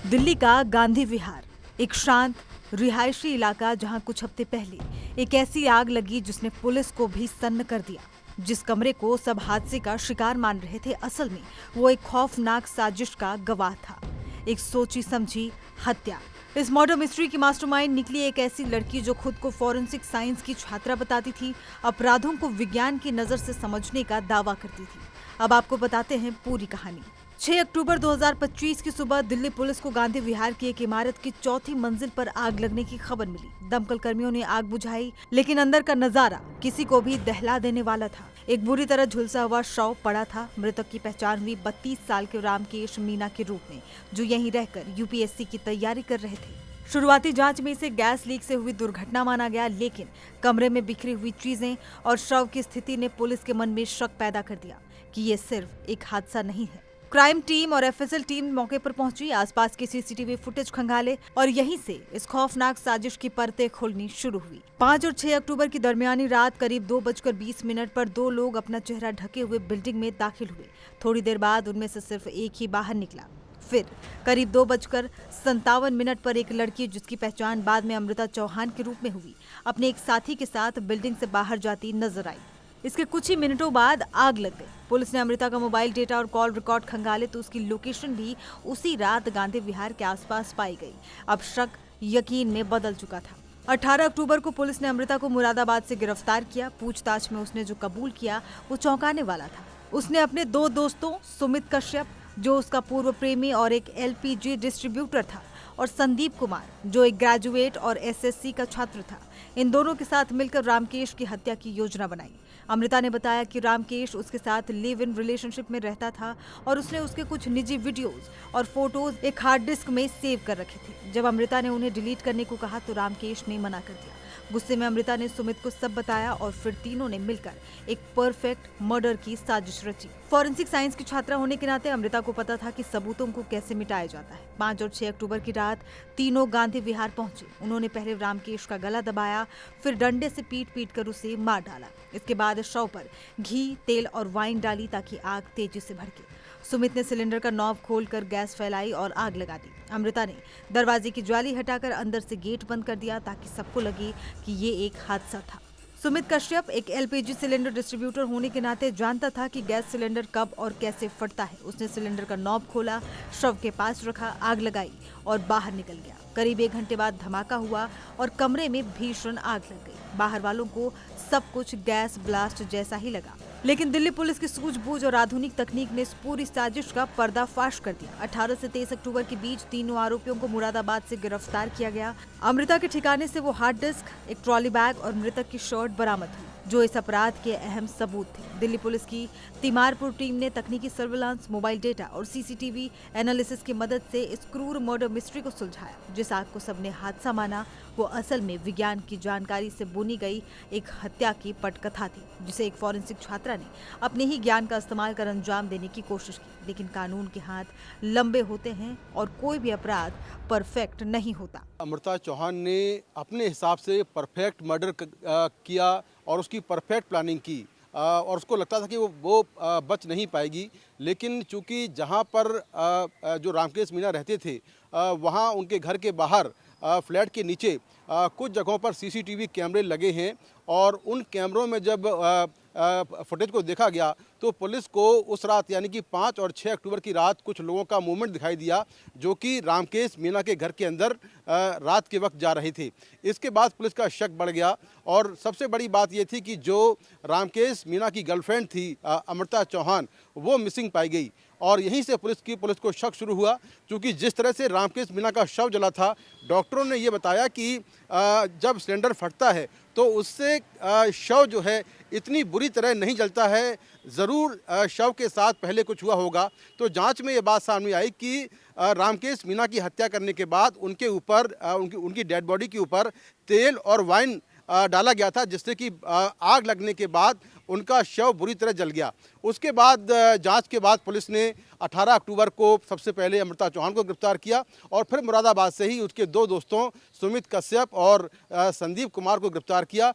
दिल्ली का गांधी विहार, एक शांत रिहायशी इलाका जहां कुछ हफ्ते पहले एक ऐसी आग लगी जिसने पुलिस को भी सन्न कर दिया। जिस कमरे को सब हादसे का शिकार मान रहे थे, असल में वो एक खौफनाक साजिश का गवाह था। एक सोची समझी हत्या। इस मर्डर मिस्ट्री की मास्टरमाइंड निकली एक ऐसी लड़की जो खुद को फॉरेंसिक साइंस की छात्रा बताती थी, अपराधों को विज्ञान की नजर से समझने का दावा करती थी। अब आपको बताते हैं पूरी कहानी। 6 अक्टूबर 2025 की सुबह दिल्ली पुलिस को गांधी विहार की एक इमारत की चौथी मंजिल पर आग लगने की खबर मिली। दमकल कर्मियों ने आग बुझाई, लेकिन अंदर का नजारा किसी को भी दहला देने वाला था। एक बुरी तरह झुलसा हुआ शव पड़ा था। मृतक की पहचान हुई 32 साल के रामकेश मीना के रूप में, जो यहीं रहकर यूपीएससी की तैयारी कर रहे थे। शुरुआती जांच में इसे गैस लीक से हुई दुर्घटना माना गया, लेकिन कमरे में बिखरी हुई चीजें और शव की स्थिति ने पुलिस के मन में शक पैदा कर दिया कि ये सिर्फ एक हादसा नहीं है। क्राइम टीम और एफएसएल टीम मौके पर पहुंची, आसपास की सीसीटीवी फुटेज खंगाले और यहीं से इस खौफनाक साजिश की परतें खुलनी शुरू हुई। 5 और 6 अक्टूबर की दरमियानी रात करीब 2:20 पर दो लोग अपना चेहरा ढके हुए बिल्डिंग में दाखिल हुए। थोड़ी देर बाद उनमें से सिर्फ एक ही बाहर निकला। फिर करीब 2:57 पर एक लड़की, जिसकी पहचान बाद में अमृता चौहान के रूप में हुई, अपने एक साथी के साथ बिल्डिंग से बाहर जाती नजर आई। इसके कुछ ही मिनटों बाद आग लग गई। पुलिस ने अमृता का मोबाइल डेटा और कॉल रिकॉर्ड खंगाले तो उसकी लोकेशन भी उसी रात गांधी विहार के आसपास पाई गई। अब शक यकीन में बदल चुका था। 18 अक्टूबर को पुलिस ने अमृता को मुरादाबाद से गिरफ्तार किया। पूछताछ में उसने जो कबूल किया वो चौंकाने वाला था। उसने अपने दो दोस्तों, सुमित कश्यप जो उसका पूर्व प्रेमी और एक एलपीजी डिस्ट्रीब्यूटर था, और संदीप कुमार जो एक ग्रेजुएट और एसएससी का छात्र था, इन दोनों के साथ मिलकर रामकेश की हत्या की योजना बनाई। अमृता ने बताया कि रामकेश उसके साथ लिव इन रिलेशनशिप में रहता था और उसने उसके कुछ निजी वीडियोस और फोटोज एक हार्ड डिस्क में सेव कर रखे थे। जब अमृता ने उन्हें डिलीट करने को कहा तो रामकेश ने मना कर दिया। गुस्से में अमृता ने सुमित को सब बताया और फिर तीनों ने मिलकर एक परफेक्ट मर्डर की साजिश रची। फॉरेंसिक साइंस की छात्रा होने के नाते अमृता को पता था कि सबूतों को कैसे मिटाया जाता है। 5 और 6 अक्टूबर की रात तीनों गांधी विहार पहुंचे। उन्होंने पहले रामकेश का गला दबाया, फिर डंडे से पीट कर उसे मार डाला। इसके बाद शव पर घी, तेल और वाइन डाली ताकि आग तेजी से भड़के। सुमित ने सिलेंडर का नॉब खोलकर गैस फैलाई और आग लगा दी। अमृता ने दरवाजे की जाली हटाकर अंदर से गेट बंद कर दिया ताकि सबको लगे कि ये एक हादसा था। सुमित कश्यप एक एलपीजी सिलेंडर डिस्ट्रीब्यूटर होने के नाते जानता था कि गैस सिलेंडर कब और कैसे फटता है। उसने सिलेंडर का नॉब खोला, शव के पास रखा, आग लगाई और बाहर निकल गया। करीब 1 घंटे बाद धमाका हुआ और कमरे में भीषण आग लग गई। बाहर वालों को सब कुछ गैस ब्लास्ट जैसा ही लगा, लेकिन दिल्ली पुलिस की सूझबूझ और आधुनिक तकनीक ने इस पूरी साजिश का पर्दाफाश कर दिया। 18 से 23 अक्टूबर के बीच तीनों आरोपियों को मुरादाबाद से गिरफ्तार किया गया। अमृता के ठिकाने से वो हार्ड डिस्क, एक ट्रॉली बैग और मृतक की शर्ट बरामद हुई, जो इस अपराध के अहम सबूत थे। दिल्ली पुलिस की तिमारपुर टीम ने तकनीकी सर्विलांस, मोबाइल डेटा और सीसीटीवी एनालिसिस की मदद से इस क्रूर मर्डर मिस्ट्री को सुलझाया। जिस आग को सबने हादसा माना वो असल में विज्ञान की जानकारी से बुनी गई एक हत्या की पटकथा थी, जिसे एक फॉरेंसिक छात्रा ने अपने ही ज्ञान का इस्तेमाल कर अंजाम देने की कोशिश की। लेकिन कानून के हाथ लंबे होते हैं और कोई भी अपराध परफेक्ट नहीं होता। अमृता चौहान ने अपने हिसाब से परफेक्ट मर्डर किया और उसकी परफेक्ट प्लानिंग की, और उसको लगता था कि वो बच नहीं पाएगी। लेकिन चूंकि जहां पर जो रामकेश मीना रहते थे, वहां उनके घर के बाहर फ्लैट के नीचे कुछ जगहों पर सीसीटीवी कैमरे लगे हैं, और उन कैमरों में जब फुटेज को देखा गया तो पुलिस को उस रात यानी कि 5 और 6 अक्टूबर की रात कुछ लोगों का मूवमेंट दिखाई दिया, जो कि रामकेश मीना के घर के अंदर रात के वक्त जा रहे थे। इसके बाद पुलिस का शक बढ़ गया, और सबसे बड़ी बात यह थी कि जो रामकेश मीना की गर्लफ्रेंड थी अमृता चौहान, वो मिसिंग पाई गई। और यहीं से पुलिस को शक शुरू हुआ, क्योंकि जिस तरह से रामकेश मीना का शव जला था, डॉक्टरों ने ये बताया कि जब सिलेंडर फटता है तो उससे शव जो है इतनी बुरी तरह नहीं जलता है, ज़रूर शव के साथ पहले कुछ हुआ होगा। तो जांच में ये बात सामने आई कि रामकेश मीना की हत्या करने के बाद उनके ऊपर उनकी डेड बॉडी के ऊपर तेल और वाइन डाला गया था, जिससे कि आग लगने के बाद उनका शव बुरी तरह जल गया। उसके बाद जांच के बाद पुलिस ने 18 अक्टूबर को सबसे पहले अमृता चौहान को गिरफ्तार किया, और फिर मुरादाबाद से ही उसके दो दोस्तों सुमित कश्यप और संदीप कुमार को गिरफ्तार किया।